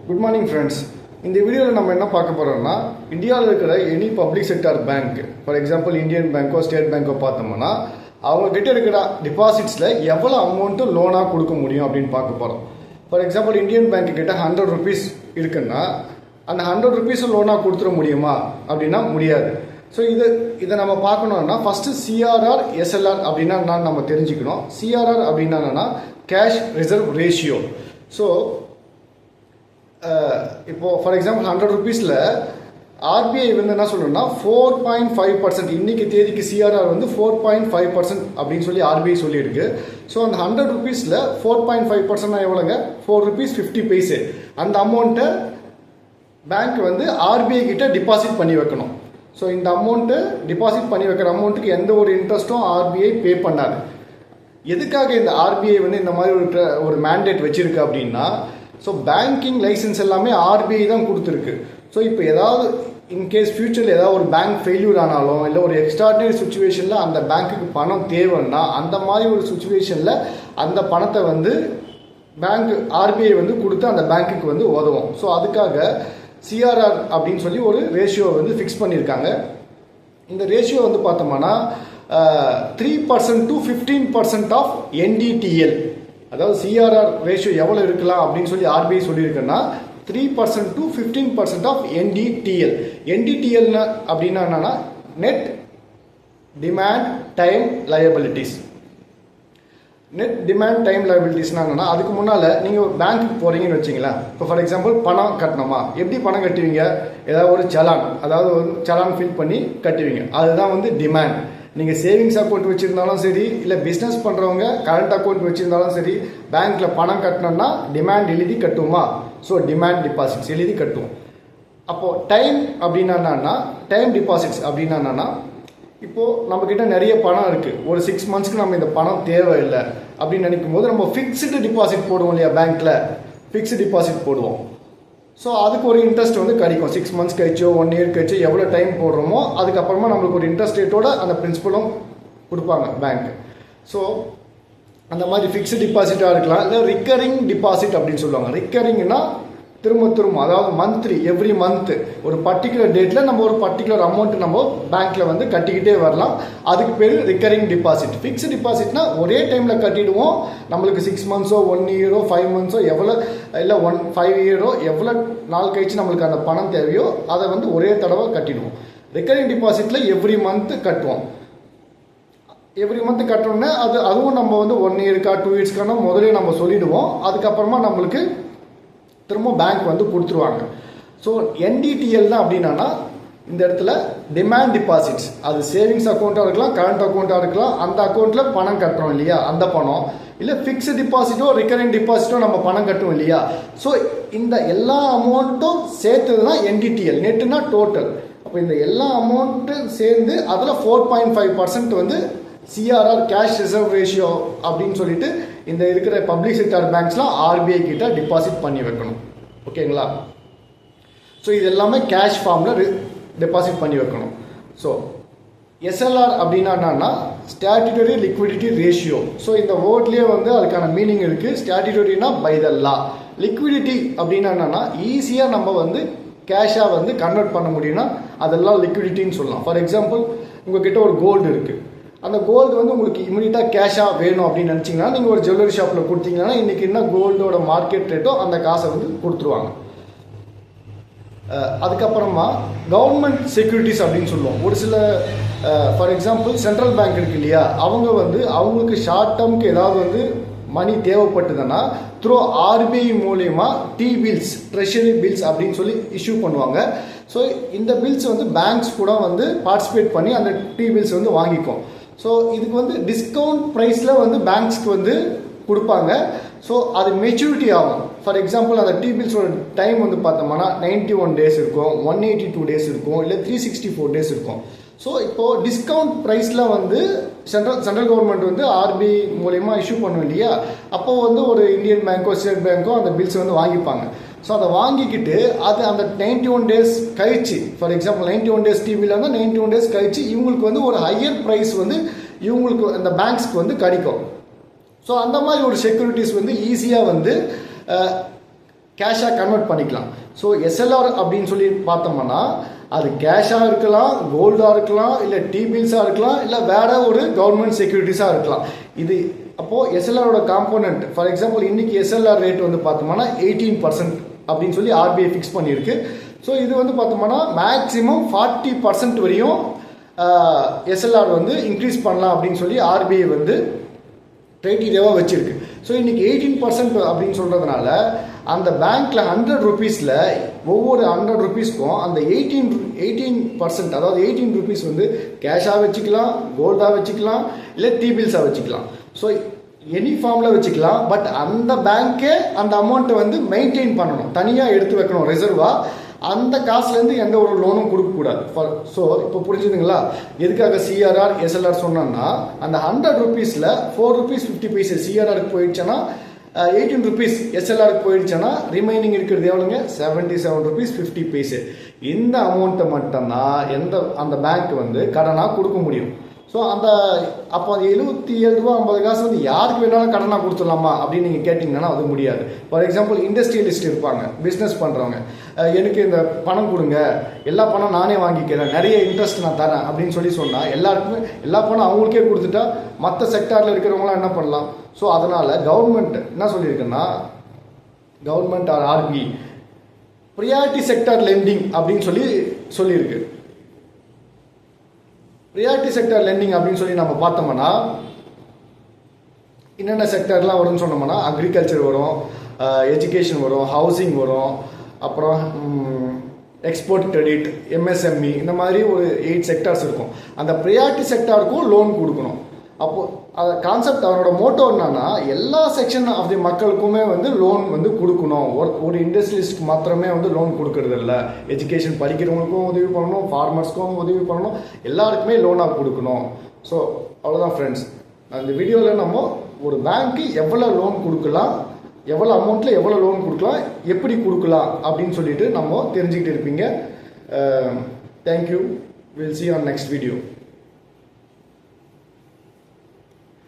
Good morning friends. In the video நம்ம என்ன பார்க்க போறோம்னா இந்தியாவில் இருக்கிற any public sector bank for example Indian பேங்கோ ஸ்டேட் பேங்கோ பார்த்தோம்னா அவங்க கிட்ட இருக்கிற டிபாசிட்ஸில் எவ்வளோ அமௌண்ட்டு லோனாக கொடுக்க முடியும் அப்படின்னு பார்க்க போகிறோம். ஃபார் எக்ஸாம்பிள் இந்தியன் பேங்க் கிட்ட 100 rupees இருக்குன்னா அந்த 100 rupees லோனாக கொடுத்துட முடியுமா அப்படின்னா முடியாது. ஸோ இதை நம்ம பார்க்கணும்னா ஃபஸ்ட்டு சிஆர்ஆர் எஸ்எல்ஆர் அப்படின்னா நம்ம தெரிஞ்சுக்கணும். சிஆர்ஆர் அப்படின்னா என்னன்னா கேஷ் ரிசர்வ் ரேஷியோ. ஸோ இப்போ ஃபார் எக்ஸாம்பிள் 100 rupeesல ஆர்பிஐ வந்து என்ன சொல்லணும்னா 4.5% இன்னைக்கு தேதிக்கு சிஆர்ஆர் வந்து 4.5% அப்படின்னு சொல்லி ஆர்பிஐ சொல்லியிருக்கு. ஸோ அந்த 100 rupeesல 4.5% எவ்வளோங்க, 4 rupees 50 paise. அந்த அமௌண்ட்டை பேங்க் வந்து ஆர்பிஐ கிட்ட டிபாசிட் பண்ணி வைக்கணும். ஸோ இந்த அமௌண்ட்டு டிபாசிட் பண்ணி வைக்கிற அமௌண்ட்டுக்கு எந்த ஒரு இன்ட்ரெஸ்ட்டும் ஆர்பிஐ பே பண்ணாது. எதுக்காக இந்த ஆர்பிஐ வந்து இந்த மாதிரி ஒரு மேண்டேட் வச்சிருக்கு அப்படின்னா, ஸோ பேங்கிங் லைசன்ஸ் எல்லாமே ஆர்பிஐ தான் கொடுத்துருக்கு. ஸோ இப்போ ஏதாவது இன்கேஸ் ஃபியூச்சரில் ஏதாவது ஒரு பேங்க் ஃபெயில்யூர் ஆனாலும் இல்லை ஒரு எக்ஸ்ட்ராடினரி சுச்சுவேஷனில் அந்த பேங்க்குக்கு பணம் தேவைன்னா அந்த மாதிரி ஒரு சுச்சுவேஷனில் அந்த பணத்தை வந்து பேங்க் ஆர்பிஐ வந்து கொடுத்து அந்த பேங்க்குக்கு வந்து உதவும். ஸோ அதுக்காக சிஆர்ஆர் அப்படின்னு சொல்லி ஒரு ரேஷியோ வந்து ஃபிக்ஸ் பண்ணியிருக்காங்க. இந்த ரேஷியோ வந்து பார்த்தோம்னா 3% to 15% ஆஃப் NDTL, அதாவது சிஆர்ஆர் ரேஷியோ எவ்வளோ இருக்கலாம் அப்படின்னு சொல்லி ஆர்பிஐ சொல்லியிருக்குன்னா 3% to 15% ஆஃப் NDTL. NDTL அப்படின்னா என்னன்னா net demand time liabilities. Net demand time லயபிலிட்டிஸ்னா என்னன்னா, அதுக்கு முன்னால் நீங்கள் பேங்க்குக்கு போகிறீங்கன்னு வச்சிங்களேன். இப்போ ஃபார் எக்ஸாம்பிள் பணம் கட்டணுமா, எப்படி பணம் கட்டுவீங்க, ஏதாவது ஒரு சலான், அதாவது ஒரு சலான் ஃபில் பண்ணி கட்டுவீங்க. அதுதான் வந்து டிமாண்ட். நீங்கள் சேவிங்ஸ் அக்கௌண்ட் வச்சுருந்தாலும் சரி, இல்லை பிஸ்னஸ் பண்ணுறவங்க கரண்ட் அக்கௌண்ட் வச்சுருந்தாலும் சரி, பேங்க்கில் பணம் கட்டணும்னா டிமாண்ட் எழுதி கட்டுவோமா. ஸோ டிமாண்ட் டிபாசிட்ஸ் எழுதி கட்டுவோம். அப்போது டைம் அப்படின்னா என்னன்னா, டைம் டிபாசிட்ஸ் அப்படின்னா என்னன்னா, இப்போது நம்மக்கிட்ட நிறைய பணம் இருக்குது, ஒரு 6 monthsக்கு நம்ம இந்த பணம் தேவையில்லை அப்படின்னு நினைக்கும் போது நம்ம ஃபிக்ஸ்டு டிபாசிட் போடுவோம் இல்லையா, பேங்க்கில் ஃபிக்ஸ்டு டிபாசிட் போடுவோம். ஸோ அதுக்கு ஒரு இன்ட்ரெஸ்ட் வந்து கிடைக்கும். 6 months கழிச்சோ 1 year கழிச்சோ எவ்வளோ டைம் போடுறோமோ அதுக்கப்புறமா நம்மளுக்கு ஒரு இன்ட்ரெஸ்ட் ரேட்டோட அந்த பிரின்சிபலும் கொடுப்பாங்க பேங்க். ஸோ அந்த மாதிரி ஃபிக்ஸ்டு டிபாசிட்டாக இருக்கலாம், இல்லை ரிக்கரிங் டிபாசிட் அப்படின்னு சொல்லுவாங்க. ரிக்கரிங்னா திரும்ப அதாவது மந்த்லி எவ்ரி மந்த் ஒரு பர்டிகுலர் டேட்டில் நம்ம ஒரு பர்டிகுலர் அமௌண்ட் நம்ம பேங்க்கில் வந்து கட்டிக்கிட்டே வரலாம். அதுக்கு பேர் ரிக்கரிங் டிபாசிட். ஃபிக்ஸ்டு டிபாசிட்னா ஒரே டைமில் கட்டிடுவோம். நம்மளுக்கு 6 months 1 year 5 months எவ்வளோ, இல்லை 5 year எவ்வளோ நாள் கழிச்சு நம்மளுக்கு அந்த பணம் தேவையோ அதை வந்து ஒரே தடவை கட்டிடுவோம். ரிக்கரிங் டிபாசிட்டில் எவ்ரி மந்த் கட்டுவோம். எவ்ரி மந்த் கட்டணும்னா அதுவும் நம்ம வந்து 1 yearக்கா 2 yearsக்கான முதலே நம்ம சொல்லிடுவோம். அதுக்கப்புறமா நம்மளுக்கு திரும்ப பேங்க் வந்து கொடுத்துருவாங்க. ஸோ NDTL தான் அப்படின்னா இந்த இடத்துல டிமாண்ட் டிபாசிட்ஸ், அது சேவிங்ஸ் அக்கௌண்ட்டாக இருக்கலாம், கரண்ட் அக்கௌண்ட்டாக இருக்கலாம், அந்த அக்கௌண்ட்டில் பணம் கட்டுறோம் இல்லையா அந்த பணம், இல்லை ஃபிக்ஸ்டு டிபாசிட்டோ ரிக்கரிங் டிபாசிட்டோ நம்ம பணம் கட்டுவோம் இல்லையா. ஸோ இந்த எல்லா அமௌண்ட்டும் சேர்த்தது தான் NDTL. நெட்டுனா டோட்டல். அப்போ இந்த எல்லா அமௌண்ட்டும் சேர்ந்து அதில் 4.5% வந்து சிஆர்ஆர் கேஷ் ரிசர்வ் ரேஷியோ அப்படின்னு சொல்லிட்டு இந்த இருக்கிற பப்ளிக் செக்டார் பேங்க்ஸ்லாம் ஆர்பிஐ கிட்ட டிபாசிட் பண்ணி வைக்கணும். ஓகேங்களா. ஸோ இது எல்லாமே கேஷ் ஃபார்மில் டெபாசிட் பண்ணி வைக்கணும். ஸோ எஸ்எல்ஆர் அப்படின்னா என்னன்னா ஸ்டாட்யூட்டரி லிக்விடிட்டி ரேஷியோ. ஸோ இந்த வேர்ட்லேயே வந்து அதுக்கான மீனிங் இருக்குது. ஸ்டாட்யூட்டரினா பை த லா. லிக்விடிட்டி அப்படின்னா என்னன்னா ஈஸியாக நம்ம வந்து கேஷாக வந்து கன்வெர்ட் பண்ண முடியும்னா அதெல்லாம் லிக்விடிட்டின்னு சொல்லலாம். ஃபார் எக்ஸாம்பிள் உங்ககிட்ட ஒரு கோல்டு இருக்குது, அந்த கோல்டு வந்து உங்களுக்கு இமீடியட்டாக கேஷாக வேணும் அப்படின்னு நினச்சிங்கன்னா நீங்கள் ஒரு ஜுவல்லரி ஷாப்பில் கொடுத்தீங்கன்னா இன்றைக்கி என்ன கோல்டோட மார்க்கெட் ரேட்டோ அந்த காசை வந்து கொடுத்துருவாங்க. அதுக்கப்புறமா கவர்மெண்ட் செக்யூரிட்டிஸ் அப்படின்னு சொல்லுவோம். ஒரு சில ஃபார் எக்ஸாம்பிள் சென்ட்ரல் பேங்க் இருக்கு இல்லையா, அவங்க வந்து அவங்களுக்கு ஷார்ட் டேர்முக்கு ஏதாவது வந்து மணி தேவைப்பட்டதுன்னா த்ரூ ஆர்பிஐ மூலயமா T-bills ட்ரெஷரி பில்ஸ் அப்படின்னு சொல்லி இஷ்யூ பண்ணுவாங்க. ஸோ இந்த பில்ஸ் வந்து பேங்க்ஸ் கூட வந்து பார்ட்டிசிபேட் பண்ணி அந்த T-bills வந்து வாங்கிக்கும். ஸோ இதுக்கு வந்து டிஸ்கவுண்ட் ப்ரைஸில் வந்து பேங்க்ஸ்க்கு வந்து கொடுப்பாங்க. ஸோ அது மெச்சூரிட்டி ஆகும். ஃபார் எக்ஸாம்பிள் அந்த T-billஸோட டைம் வந்து பார்த்தோம்னா 91 days இருக்கும், 182 days இருக்கும், இல்லை 364 days இருக்கும். ஸோ இப்போது டிஸ்கவுண்ட் ப்ரைஸில் வந்து சென்ட்ரல் கவர்மெண்ட் வந்து ஆர்பிஐ மூலயமா இஷ்யூ பண்ணும் இல்லையா, அப்போது வந்து ஒரு இந்தியன் பேங்க்கோ ஸ்டேட் பேங்க்கோ அந்த பில்ஸ் வந்து வாங்கிப்பாங்க. ஸோ அதை வாங்கிக்கிட்டு அது அந்த 91 days கழிச்சு, ஃபார் எக்ஸாம்பிள் 91 days T-bill இருந்தால் 91 days கழிச்சு இவங்களுக்கு வந்து ஒரு ஹையர் ப்ரைஸ் வந்து இவங்களுக்கு அந்த பேங்க்ஸ்க்கு வந்து கிடைக்கும். ஸோ அந்த மாதிரி ஒரு செக்யூரிட்டிஸ் வந்து ஈஸியாக வந்து கேஷாக கன்வெர்ட் பண்ணிக்கலாம். ஸோ எஸ்எல்ஆர் அப்படின்னு சொல்லி பார்த்தோம்னா அது கேஷாக இருக்கலாம், கோல்டாக இருக்கலாம், இல்லை T-bills-ஆக இருக்கலாம், இல்லை வேற ஒரு கவர்மெண்ட் செக்யூரிட்டிஸாக இருக்கலாம். இது அப்போது எஸ்எல்ஆரோட காம்போனன்ட் ஃபார் எக்ஸாம்பிள் இன்னைக்கு எஸ்எல்ஆர் ரேட் வந்து பார்த்தோம்னா 18% அப்படின்னு சொல்லி RBI ஃபிக்ஸ் பண்ணியிருக்கு. ஸோ இது வந்து பார்த்தோம்னா மேக்ஸிமம் 40% வரையும் எஸ்எல்ஆர் வந்து இன்க்ரீஸ் பண்ணலாம் அப்படின்னு சொல்லி RBI வந்து க்ரைட்டீரியாவாக வச்சிருக்கு. ஸோ இன்னைக்கு 18% அப்படின்னு சொல்கிறதுனால அந்த பேங்க்ல 100 ரூபீஸில் ஒவ்வொரு 100 ரூபீஸ்க்கும் அந்த 18% அதாவது 18 ரூபீஸ் வந்து கேஷாக வச்சுக்கலாம், கோல்டாக வச்சுக்கலாம், இல்லை T-bills-ஆக வச்சுக்கலாம். ஸோ எனி ஃபார்மில் வச்சுக்கலாம். பட் அந்த பேங்க்கே அந்த அமௌண்ட்டை வந்து மெயின்டைன் பண்ணணும், தனியாக எடுத்து வைக்கணும் ரிசர்வாக. அந்த காசுலேருந்து எந்த ஒரு லோனும் கொடுக்கக்கூடாது. ஸோ இப்போ புரிஞ்சுதுங்களா எதுக்காக CRR SLR சொன்னோன்னா, அந்த 100 ரூபீஸில் 4 ரூபீஸ் 50 பைசே CRRக்கு போயிடுச்சுன்னா 18 ரூபீஸ் எஸ்எல்ஆருக்கு போயிடுச்சுன்னா ரிமைனிங் இருக்கிறது எவ்வளோங்க 77 ரூபீஸ் 50 பைசே. இந்த அமௌண்ட்டை மட்டும்தான் அந்த பேங்க் வந்து கடனாக கொடுக்க முடியும். ஸோ அப்போ அந்த 77 ரூபா 50 காசு வந்து யாருக்கு வேணாலும் கடனாக கொடுத்துடலாமா அப்படின்னு நீங்கள் கேட்டிங்கன்னா அது முடியாது. ஃபார் எக்ஸாம்பிள் இண்டஸ்ட்ரியலிஸ்ட் இருப்பாங்க, பிஸ்னஸ் பண்ணுறவங்க, எனக்கு இந்த பணம் கொடுங்க, எல்லா பணம் நானே வாங்கிக்கிறேன், நிறைய இன்ட்ரெஸ்ட் நான் தரேன் அப்படின்னு சொல்லி சொன்னால் எல்லாருக்குமே எல்லா பணம் அவங்களுக்கே கொடுத்துட்டா மற்ற செக்டாரில் இருக்கிறவங்களாம் என்ன பண்ணலாம்? ஸோ அதனால் கவர்மெண்ட் என்ன சொல்லியிருக்குன்னா, government or RBI priority sector lending அப்படின்னு சொல்லியிருக்கு. ப்ரியாரிட்டி செக்டார் லெண்டிங் அப்படின்னு சொல்லி நம்ம பார்த்தோம்னா என்னென்ன செக்டார்லாம் வரும்னு சொன்னோம்னா அக்ரிகல்ச்சர் வரும், எஜுகேஷன் வரும், ஹவுசிங் வரும், அப்புறம் எக்ஸ்போர்ட் கிரெடிட், MSME, இந்த மாதிரி ஒரு 8 செக்டார்ஸ் இருக்கும். அந்த ப்ரியாரிட்டி செக்டாருக்கும் லோன் கொடுக்கணும். அப்போது அந்த கான்செப்ட் அவனோட மோட்டோ என்னன்னா எல்லா செக்ஷன் ஆஃப் தி மக்களுக்குமே வந்து லோன் வந்து கொடுக்கணும். ஒரு இண்டஸ்ட்ரியலிஸ்ட்க்கு மாத்திரமே வந்து லோன் கொடுக்கறது இல்லை. எஜுகேஷன் படிக்கிறவங்களுக்கும் உதவி பண்ணணும், ஃபார்மர்ஸ்க்கும் உதவி பண்ணணும், எல்லாருக்குமே லோனாக கொடுக்கணும். ஸோ அவ்வளோதான் ஃப்ரெண்ட்ஸ். அந்த வீடியோவில் நம்ம ஒரு பேங்க்கு எவ்வளோ லோன் கொடுக்கலாம், எவ்வளோ அமௌண்ட்டில் எவ்வளோ லோன் கொடுக்கலாம், எப்படி கொடுக்கலாம் அப்படின்னு சொல்லிட்டு நம்ம தெரிஞ்சுக்கிட்டு இருப்பீங்க. Thank you. Will see you on next video.